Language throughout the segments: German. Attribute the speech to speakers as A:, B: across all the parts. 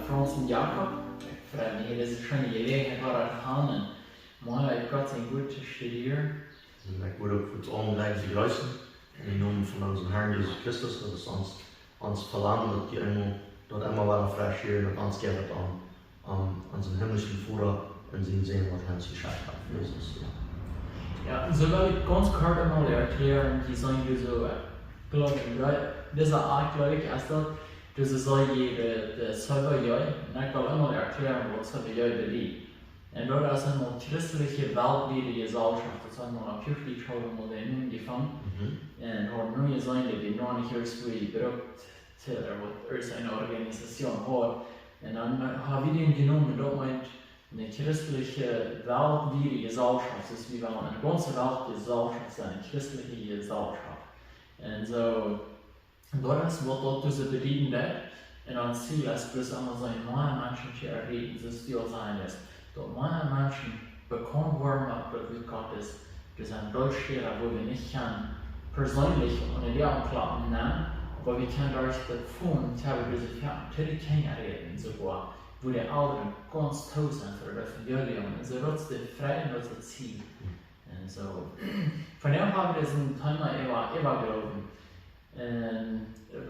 A: Franz und Jakob. Ich freue mich, das ist schon eine Gelegenheit, zu haben. Mal, ich Gott sei gut zu studieren.
B: Ich würde auch kurz anlegen, Sie grüßen. In Namen von unserem Herrn Jesus Christus, das ist uns verlangen, dass die dort einmal wieder frisch hier und uns geben an unseren himmlischen Führer und sie sehen, was er uns geschafft hat. Jesus.
A: Ja, so will ich ganz kurz einmal erklären, die sagen wir so, glaube ich, diese Art, glaube ich, erst das ist so jede Serverjoi, und ich will einmal erklären, was Serverjoi bedeutet. Und dort ist eine christliche weltweite Gesellschaft, das haben wir natürlich schon mal in gefangen. Und hat neue sein, die noch nicht irgendwie berückt, oder eine Organisation hat. Und dann haben wir den genommen, dort meint, eine christliche weltweite Gesellschaft ist wie wenn man eine ganze Weltgesellschaft ist, eine christliche Gesellschaft. Und so, dort ist, was dort diese bedienen wird, und dann Ziel ist, bis einmal so neue Menschen zu erreden, das Ziel sein ist. Dort neue Menschen bekommen werden, wie Gott ist, das ein Durchsteher, wo wir nicht persönlich unter die Anklagen nehmen, aber wir können durch das Fund, teilweise diese Kinder reden, sogar, wo die Eltern ganz toll sind für die Evangelium, und so wird es die Freude, wird es ziehen. Und so, von dem haben wir diesen Thema Ewagloowen,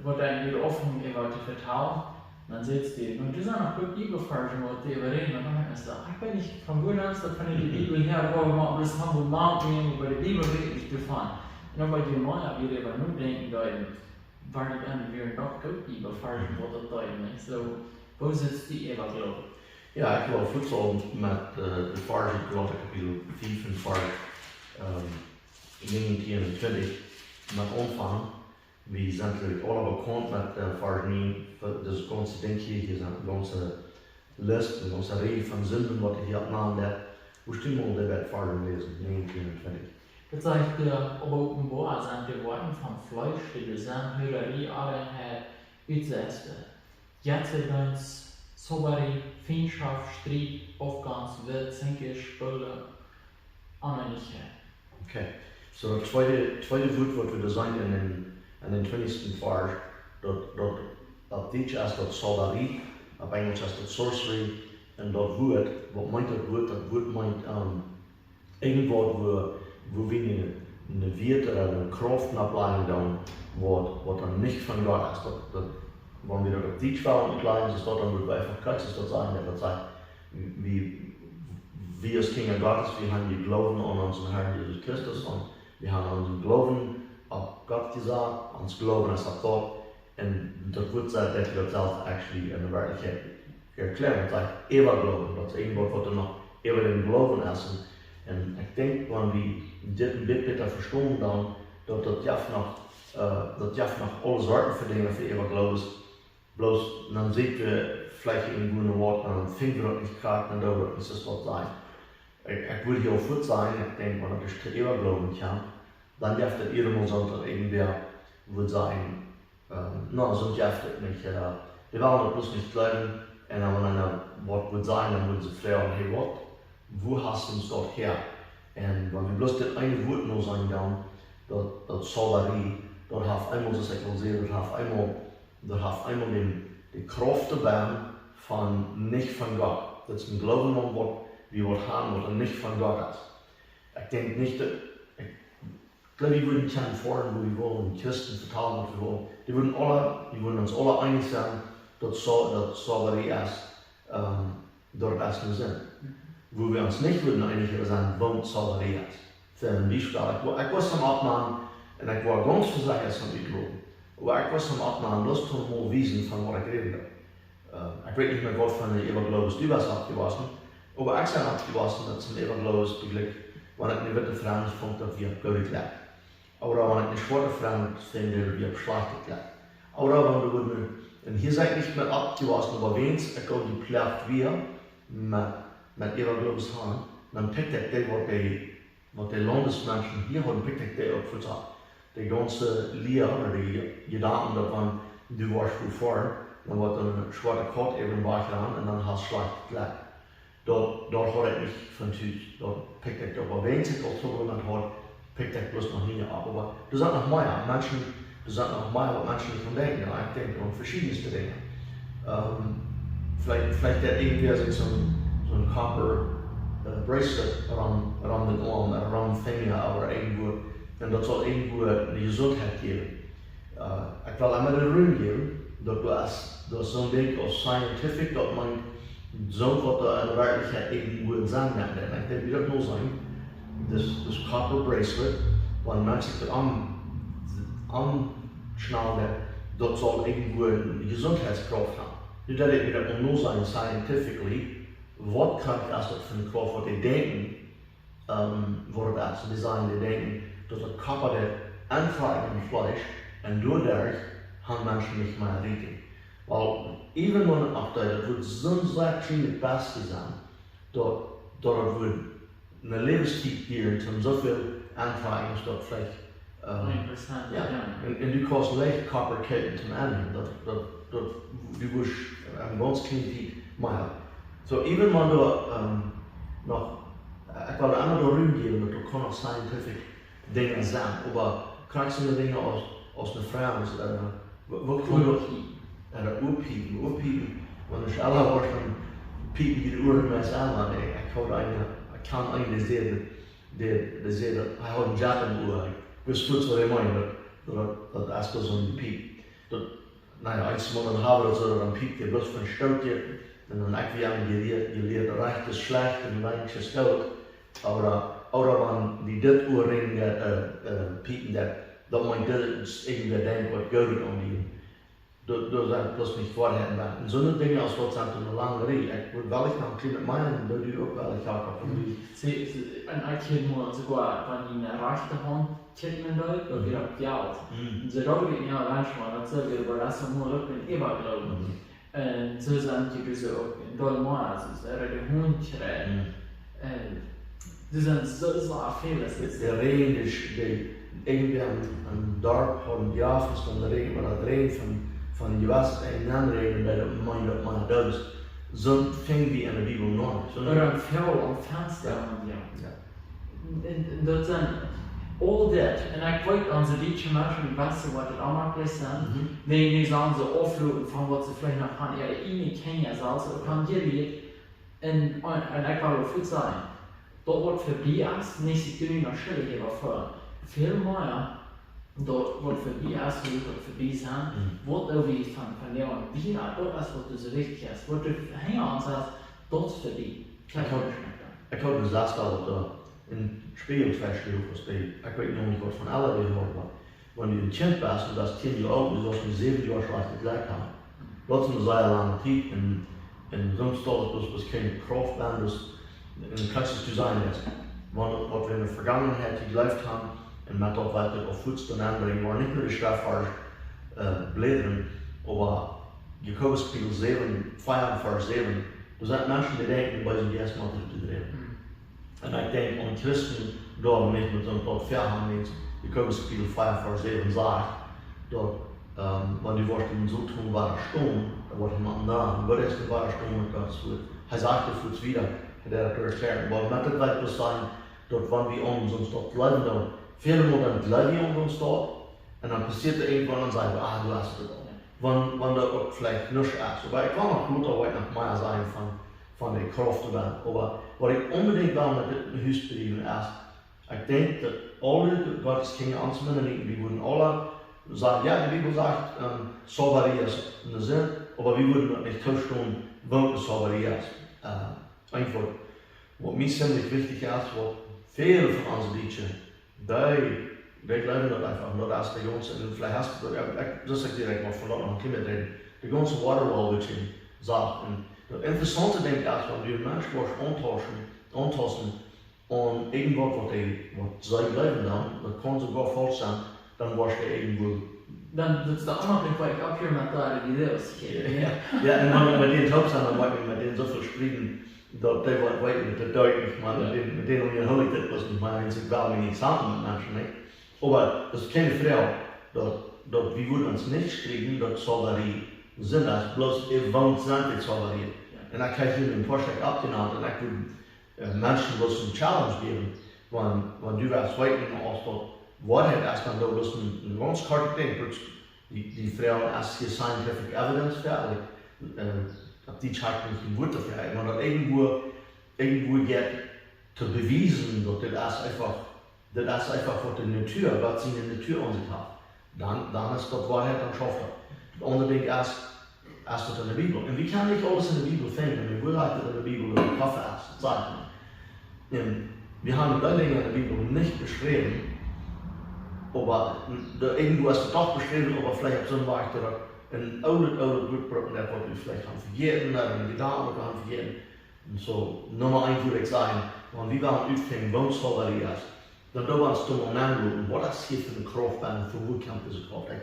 A: wo dann wieder offen zu vertrauen. Dann sitzt die, und das sind auch gut Bibelversen, wo die reden, und dann ist ich bin nicht von gut aus, von der Bibel her, wo wir das haben, wo wir über die Bibel wirklich gefahren. Und dann bei den Neuen wieder über nur denken, war die dann wieder noch gut Bibelversen, wo das deuten. So, wo sitzt die Ewagloowen?
B: Ja, ik wil voedsel met de Farsi kapitel 5 en Farsi 19 met omvang. We zijn natuurlijk alle bekend met Farsi, dus ganze Ding hier zijn een ganze list, een ganze rij van zinnen wat je hier naam hebt. Hoe stimmt man dat bij Farsi lezen, 19.
A: Das heißt, aber offenbar sind die Worte vom Fleisch, die Gesamthörerie, Einheit, Utsätze. Jetzt uns Sobari, Feindschaft, Streit, Aufgangs, Wild, Zinkisch, Spülle, Anwendlichkeit.
B: Okay, so das zweite Wort, was wir da sagen in den 20. Vers, dort auf Deutsch ist das Sobari, auf Englisch ist das Sorcery, und das Wort, was meint das Wort meint irgendwo, wo wir eine Werte oder eine Kraft ableiten dann, was dann nicht von Gott ist. Wenn wir dort auf Deutsch waren, klein ist, dann würde einfach Christus dort sagen, der sagt, wie es Kinder Gottes, wir haben die Glauben an unseren Herrn Jesus Christus und wir haben unseren Glauben auf Gott gesagt, uns Glauben ist auf Gott, und das wird sagt, dass wir das selbst actually in der Wirklichkeit erklären. Das sagt, Ewagloowen, das ist irgendwo, was dann noch über den Glauben ist. Und ich denke, wenn wir dit ein bisschen besser verstehen, dann, dass das jaft noch alle Sorten für Dinge für Ewagloowen ist. Bloß dann sieht wir vielleicht irgendwo ein Wort, dann finden wir das nicht gerade, und da wird es das Wort sein. Ich würde hier auch gut sein, ich denke, wenn das zu Ewagloowen kommt, dann darf das irgendwo Sonntag irgendwer würde sagen, no, so darf das nicht. Wir werden das bloß nicht glauben, und wenn ein Wort würde sein, dann würde sie fragen, hey, wo hast du uns dort her? Und wenn wir bloß das eine Wort noch sagen, dann, das Sobari, dort hat einmal das Ekklesial, dort hat einmal die Kraft dabei von nicht von Gott. Das ist ein Glauben an was wir haben, was nicht von Gott ist. Ich denke nicht, ich glaube, wir würden nicht fahren, wo wir wollen, Christen vertrauen, was wir wollen. Die würden uns alle einig sein, dass Sobari ist, dort ist ein Sinn. Wo wir uns nicht würden einig sein, wo Sobari ist. Für ein Beispiel, ich was am Abmachen, und ich war ganz versichert von dem Glauben. Aber ich was am Abmachen, bloß zum mal wissen, von was ich rede. Ich weiß nicht mehr, was von den Ewagloowen du was abgewaschen, aber ich bin abgewaschen, dass ein Ewagloowen begleitet, wenn ich eine witte Franz fand, dass wir blöd geklärt. Oder wenn ich eine schwarze Franz finde, wir schlecht geklärt. Oder wenn du, und hier seid nicht mehr abgewaschen, aber wenigstens, ich glaube, die plärt wir mit Ewagloowen haben, dann pickt ich was die Landesmenschen hier haben, pickt ich die auch für sich. Die ganze Lehre oder die Gedanken davon, du warst gut fahren, dann wird eine schwarze Karte eben weggerannt und dann hast du schlecht geklärt. Dort hat ich nicht von Tüch, dort pickt ich aber wenn sich auch so jemand hat, pickt ich bloß noch nie ab. Aber du sagst noch mehr, was Menschen nicht von denken, ich denke an verschiedenste Dinge. vielleicht der irgendwie so ein copper bracelet around den Arm, around den Finger oder irgendwo, und das soll irgendwo eine Gesundheit geben. Ich will einmal den Ruhm geben, dass du hast so ein Ding aus Scientific, dass man so was in der Wirklichkeit irgendwo sagen kann. Ich denke, wie das nur sein, das copper bracelet, wenn man sich das anschnallt, das soll irgendwo eine Gesundheitskraft haben. Nicht, dass ich das nur sagen, scientifically, was kann ich erst für eine Kraft, was die denken, wo das ist, die sagen, die denken, dass der Körper der anfragt im Fleisch, und dadurch haben Menschen nicht mehr Rating. Weil, even wenn auch das wird so sehr ziemlich best sein, dort wird eine Lebenszeit geben, so viel Anfragen, dass dort vielleicht,
A: 100%,
B: ja, und du kannst leicht Körperketten zum Ende, du wirst ein ganz kleines Zeit mehr. So, even wenn du noch, ich will einmal da rumgeben, dass du kannst scientific Dinge sagen, aber kannst du Dinge aus einer Frau, wo kann du Urpiepen, wenn ich alle war, dann piepen die Uhren mit an, ich kann eigentlich sehen, ich habe einen Job im Uhr, ich weiß kurz, was ich meine, dass das so ein Piep. Naja, eins Mal dann habe ich so, dann piept ihr bloß von Stückchen, und dann irgendwie gelehrt, recht ist schlecht und recht ist gut, oder wenn die das Uhren piepen, dann meint das irgendwer denkt, was gut an die. Du sagst bloß nicht vorher. Und so eine Dinge aus Gott sagt eine lange Rede. Ich würde wel ich noch ein kleines meinen, da du auch wel ich auch von dir.
A: En ik heb me sogar van die rechterhand kennen dort, oder wieder Waut. Und so da geht ja manchmal, dann sagen wir, aber das ist nur noch in Ewagloowen. Und so sind die so auch in Dolmasis, oder die Hundschreien. Die sind so viele.
B: Der Regen ist, irgendwie am Dorf haben die Afers von der Regen, aber der Regen von die Wasser in den Regen, bei der man das so fängt wie in der Bibel noch.
A: Oder ein Fjord am Fenster haben die. Und das sind all that. Und ich weiß, unsere deutschen Menschen wissen, was das auch sind. Die sagen so auflösen von was sie vielleicht noch haben. Ja, ich kenne es also, kann dir nicht. Und ich will auch sagen, dort wird vorbei ist, nicht die Dinge noch Stelle hier vor. Viel mehr, dort wird vorbei ist, wird vorbei sein, wird irgendwie von der und wieder, dort ist, was du so wichtig ist, wird du hängen und sagst, dort ist vorbei.
B: Ich habe gesagt, da in Spiegelfeststellung, was ich weiß noch nicht, was von aller gehört habe. Wenn du ein Kind warst und das 10 Jahre alt, du sollst mit 7 Jahren schlecht gleich haben. Das ist eine sehr lange Zeit, und sonst ist das keine Kraft, dann kannst du sein jetzt. Was wir in der Vergangenheit gelebt haben, und met dat weiter auf Fuß dann anbringen, war nicht nur die Schriftfahrer blättern, aber Jakobus Kapitel 7, 5 Vers 7, da sind Menschen, die denken, bei sind erstmal zu drehen. Und ich denke, an Christen, da nicht mit so einem Tod verhandeln, Jakobus Kapitel 5 Vers 7 sagt, dort, wenn die Worte so tun, war der Sturm, da wird jemand da, und Gott ist der wahre Sturm mit Gottes Wort. Er sagt es wieder, der hat erklärt, aber mit der Zeit muss sein, dort wann wir uns dort bleiben, dann viele Monate bleiben wir uns dort, und dann passiert irgendwann und sagen, du hast es auch. Wenn da auch vielleicht nichts ist. Aber ich kann noch gut heute noch mehr sagen von der Kraft, aber was ich unbedingt will mit dem Hausbetrieben ist, ich denke, dass alle Gottes Kinder anzunehmen, wir würden alle sagen, ja, die Bibel sagt, Sauberie ist in der Sinn, aber wir würden nicht zustimmen, welche Sauberie ist. Einfach, was mir ziemlich wichtig ist, was viele von uns Liedchen, die glauben das einfach, nur das ist der ganze, vielleicht hast du, das sag ich direkt mal von dort noch ein Kind reden, die ganze Waterwall-Liedchen sagt. Und das Interessante denke ich erst, wenn du einen Menschen antasten und irgendwas, was sie glauben dann, das kann sogar falsch sein, dann warst du irgendwo.
A: Dann sitzt da auch noch nicht weit ab hier mit da, die Videos.
B: Ja, und wenn wir mit denen top sind, dann wollen wir mit denen so viel sprechen, dass die wollen mit der deutlich, mit denen wir hören, das was nicht mal einzig, weil wir nicht zusammen mit Menschen nicht. Aber das ist keine Frage, dass wir würden uns nicht kriegen, dass Sauberie sind, das bloß ihr wohnt sind, die Sauberie. Und da kann ich Ihnen den Vorschlag abgenannt, und ich würde Menschen bloß eine Challenge geben, wenn du was weiten aus dort Wahrheit erst dann da bloß ein ganz kurzes Ding, die Frau erst hier scientific evidence für, die zeigt nicht ein Wort dafür, man hat irgendwo geht zu beweisen, dass das einfach von der Natur, was sie in der Natur an sich hat. Dann ist das Wahrheit, dann schafft er. Das andere Ding erst in der Bibel. Und wir können nicht alles in der Bibel finden, wir wollen in der Bibel über Kaffee essen, sagen. Wir haben die Dinge in der Bibel nicht beschrieben, aber irgendwo ist es doch beschrieben, aber vielleicht auf so eine Weise, ein oude Blutbrücken, der wollte vielleicht haben vergeten, einen Gedanken haben vergeten. Und so, Nummer 1 würde ich sagen, wenn wir waren aufhängen, wo es voll ist, dann da war es zum Moment, was das hier für eine Kraftbahn, für wo kommt diese Kraft? Ich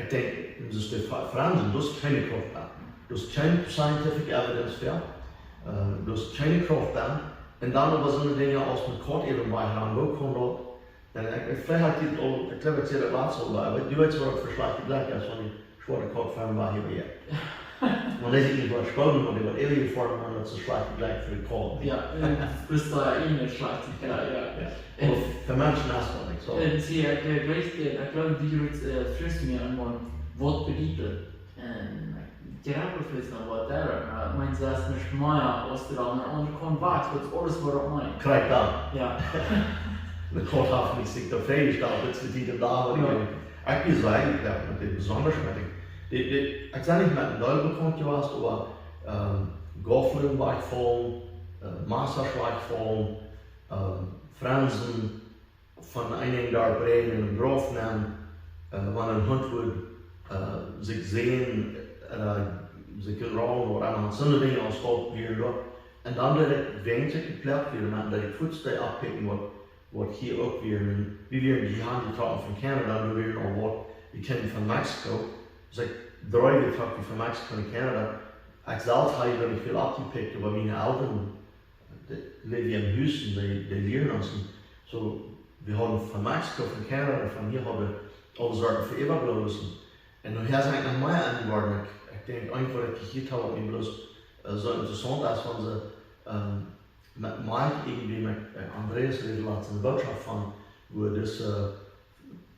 B: denke, das ist der Franz, das ist keine Kraftbahn. Das ist keine scientific evidence für, das ist keine Kraftbahn. Und dann aber so eine Dinge aus mit Kort eben bei haben, wo kommt dort? Vielleicht hat die, ich glaube, ich sehe das Platz so, aber du weißt, was für schlechte Gleich ist, wenn die schwarze Kortfahren war hier bei ihr. Man lässt nicht über Spannung und über ewige Formen, man hat so schlechte Gleich für die Kort.
A: Ja, du bist da ja nicht schlecht, ja.
B: Aber für Menschen hast du nichts.
A: Sie, ich glaube, die frisst mir einmal Wort bedeutet. Direkt befrisst man Wort der, mein sie ist nicht mehr aus der anderen Konvakt, wird alles was mein.
B: Korrekt dann.
A: Ja.
B: De kort hat nicht sich der Fähig da, jetzt die da, ich bin sagen, mit dem besonders mit ich sage nicht mit dem Neul bekommt du hast, aber Gofflin war ich voll, Master war ich voll, Franzen von einigen da bringen und drauf nehmen, wenn ein Hund wird sich sehen, sich rauen oder einmal so eine Dinge aus Volk wie dort. Und dann wird es wenig geklappt, wie man da die Fußstelle abpicken wird. Wat hier ook weer, wie weer die handen getrokken van Canada, we weer al wat die kennen van Mexico. Dus ik draai getrokken van Mexico en Canada. Ik zelf heb je niet veel afgepikt, maar mijn ouderen, die leven in Houston, die leren ons. So, wir haben von Mexico, von Canada, von hier haben wir alle Sorten für Ewagloowen. Und nachher sind noch mehr angeworden. Ich denke, einfach, dass ich hier habe, mir bloß so interessant ist, wenn sie mit Mike irgendwie mit Andreas reden lassen, eine Botschaft von, wo das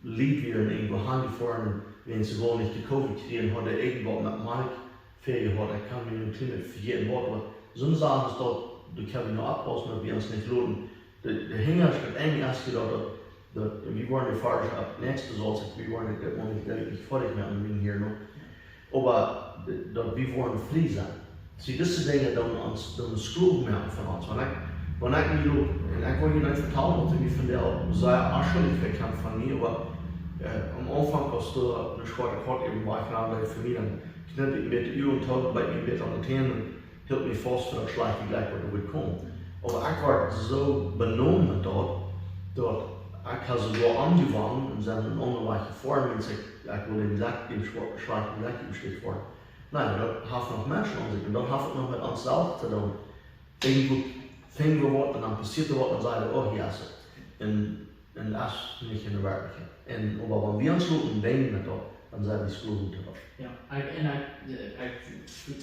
B: Lied wieder irgendwo angefahren, wenn sie wohl nicht die Covid kriegen, hat irgendwo mit Mike fähig gehabt, ich kann mir nicht für jeden Wort, aber so eine Sache ist dort, du kannst mich noch abpassen, dass wir uns nicht lohnen. Der Hänger steht eng erst gedacht, wir wollen die Fahrer ab nächstes Jahr, wir wollen nicht fertig mehr und hier noch. Aber wir wollen frei sein. Sie, diese Dinge dann uns Skruven merken von uns. Wenn ich wollte Ihnen vertrauen, dass ich von der sehr anschuldig bekannt von mir, aber am Anfang hast du eine schwarze Karte eben wahrgenommen für mich, dann knippe ich mit ihr und taut bei mir mit an den Themen und hielt mich fast für das Schleichen gleich, was du willkommen. Aber ich war so benommen dort, ich habe sogar angewandt und seine unterweiche Form, und ich will den Schleichen gleich im Stich vor. Nein, dat heeft nog mensen aan zich en dat heeft nog met onszelf te doen. Irgendwo vinden we wat en dan passiert er wat en dan zeggen we, oh ja, zo. En dat is niet in de werkelijkheid. En wanneer we ons lopen denken met dat, dan zijn we schuldig te dat.
A: Ja, ik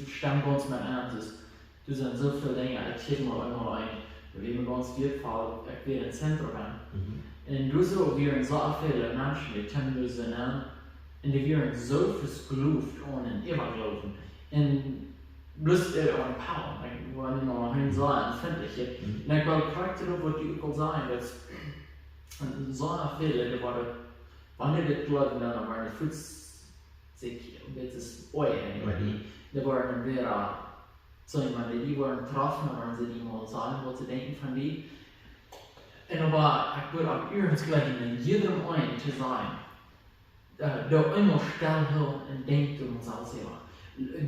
A: stem ganz met aan, dus er zijn zoveel dingen, ik geef me eenmaal een, we hebben ganz veel gevallen, ik weer in het centrum ben. En dus ook weer in zoveel mensen, die kennen we ze aan. En die werden so verskloeft ohne Ewagloowen. En bloß ohne Power. Ik wil nog een zo empfindliche. En ik wil correct op wat je ook al zei, dat zo'n veel, die waren, wanneer dit geloven dan waren de voets zich, dit is ooit, die waren weer, zo iemand, die waren getroffen, dan waren ze niet meer sagen, wat ze denken van die. En aber ik wil ook ergens gelijk in jedem een te zijn. Door eenmaal stilhouden en denken om onszelf zelf.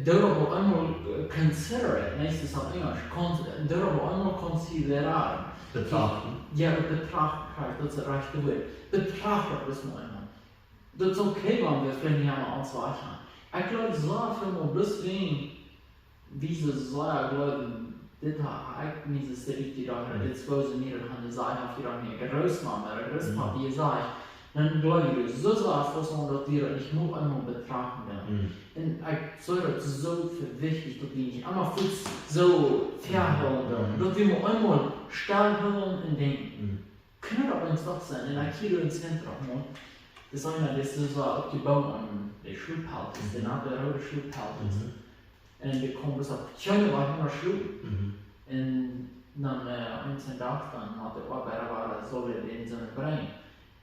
A: Door eenmaal consideren, meestal is dat Engels, door eenmaal considereren.
B: Betrachten.
A: Ja, betrachten, dat is het rechte woord. Betrachten is mooi man. Dat is oké, wanneer we vielleicht niet aan ons wachten. Ik geloof zo veel bloß wie ze zo geloven, dit heb ik niet zo sterk gedaan, dit spozen niet aan de zijde af gedaan, een grootmama, een grootpapa, die zei. Dann glaube ich, so etwas, was man dort nicht nur einmal betrachten will. Und ich soll das so für wichtig, dass wir nicht einmal kurz so verhalten, dass wir einmal stillhalten und denken, kann das uns doch sein, in der Kilo ins Zentrum, das ist einer, das ist so auf die Baum an der Schulpalt, der nach der rote Schulpalt ist. En det kom bis auf Tjöne var hon slut. En när en dagen hade var bara så det in som brain.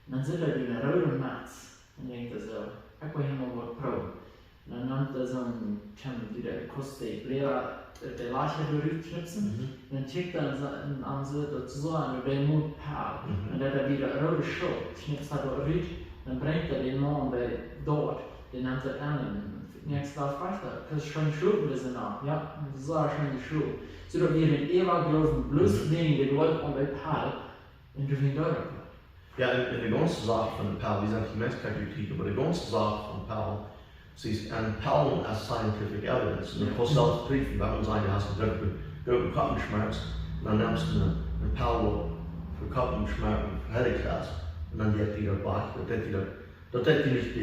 A: Men så där det röda mats. En tänkte så, jag går hem och var pro. När namnte som kan det där koste flera det lache berührknipsen. Dann checkt dann an so so an der Mut paar. Und der wieder röda show knipst hat rüt. Dann bringt den Mann bei dort. Den namnt er an. Nächstes Mal fragt das ist schon schlimm, das ist nach. Ja, das ist schon schlimm. So dass wir in Ewagloowen bloß wenige Leute um ein Paar in der Deutschland.
B: Ja, in der ganzen Sache von Pal, wie sagt die Menschheitskritik, aber die ganze Sache von Pal, sie ist ein Pal as scientific evidence. Und du kannst selbst prüfen, wenn man sagt, du hast einen Kopfschmerz, dann nimmst du eine Pal für Kopfschmerz und für Headache und dann geht die da back. Das ist nicht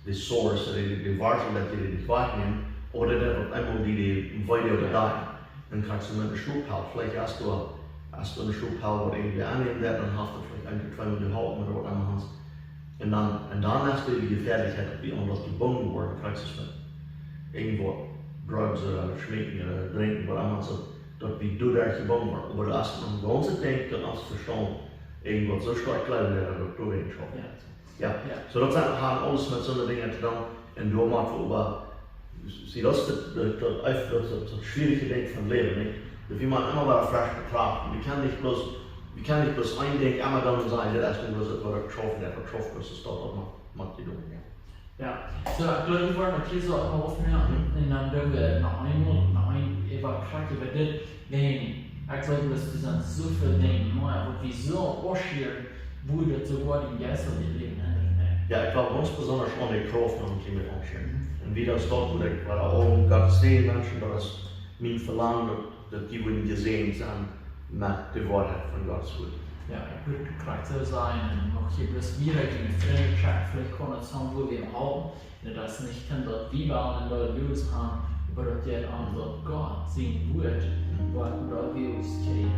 B: die source, die Wartung, die nicht wahrnehmen, oder dann einmal die weiter oder da. Dann kannst du mit einer Schubpal, vielleicht hast du eine Schubpal, wo irgendwie annehmen wird, dann hast du vielleicht ein, 2 Minuten halten oder was anderes. Und dann hast du die Gefährlichkeit, wie anders gebunden worden, kannst du es mit irgendwo Drugs oder Schminken oder Trinken, was anderes, dort wie du da gebunden worden. Aber du hast dann ganze Ding, dann hast du verstanden, irgendwas so stark klein werden, dass du wenig schaffst. Ja. So das hat alles mit so einer Dinge zu tun, und du machst aber, das schwierige Ding vom Leben, nicht? Wie man immer wieder frisch betrachtet, wir können nicht bloß ein Ding immer dann sagen, das ist nur so, was getroffen ist, das dort macht die Dinge.
A: Ja, so ich glaube, wir wollen natürlich so aufnehmen, und dann dürfen wir nach einem Evagloowen über das gehen. Ich glaube, dass das so viele Dinge machen, wie so ausscheren, wo das sogar die Gäste leben.
B: Ja, ich glaube ganz besonders an die Kraft von dem Klimaanschluss. Und wie das dort, wo der Augen Gott sehen Menschen, das mein Verlangen, dass die wurden gesehen sind, mit der Wahrheit von Gottes Wort.
A: Ja, ich würde gerade so sein, noch hier bloß wieder gegen Fremdschaften, vielleicht kann es sein, wo wir haben, dass nicht dort Bibeln in der News haben, aber dass der andere Gott sehen wird, wo wir uns kennen.